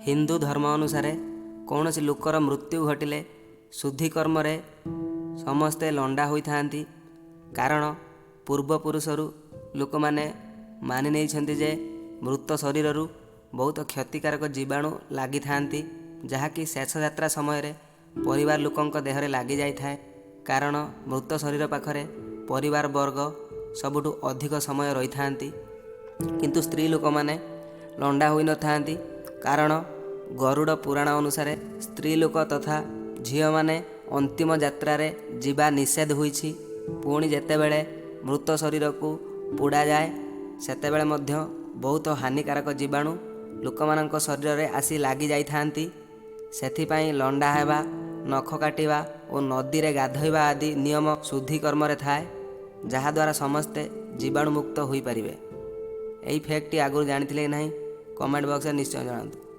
हिंदू धर्म अनुसार कौन सी लोकर मृत्यु घटिले शुद्धि कर्म समस्ते लंडा होइथांती। कारण पूर्वपुरुषरु लोक माने मानि नहीं जे मृत शरीर बहुत क्षतिकारक जीवाणु लगी था, जहाँकि शेष यात्रा समय परिवार लोकों देहरे लगी जाए। कारण मृत शरीर पाखरे परिवार वर्ग सबुठु अधिक समय रही था, किंतु स्त्री लोक माने लंडा होई न थांती। कारण गरुड़ पुराण अनुसार स्त्री लोक तथा झील माने अंतिम यात्रा रे जीवा निषेध होईछि। पुणी जेतेबेले मृत शरीर को पोड़ा जाए सेतेबेले मध्य बहुत हानिकारक जीवाणु लोकमानंक शरीर रे आसी लागी जाई थांती। सेथिपाई लंडा हेबा, नख काटिबा और नदी रे गाधोइबा आदि नियम शुद्धि कर्म रे थाए, जहाद्वारा समस्ते जीवाणु मुक्त होई परिबे। एही फैक्ट आगुरी जानिथिले कि नहीं, कमेंट बॉक्स में निश्चय जणातु।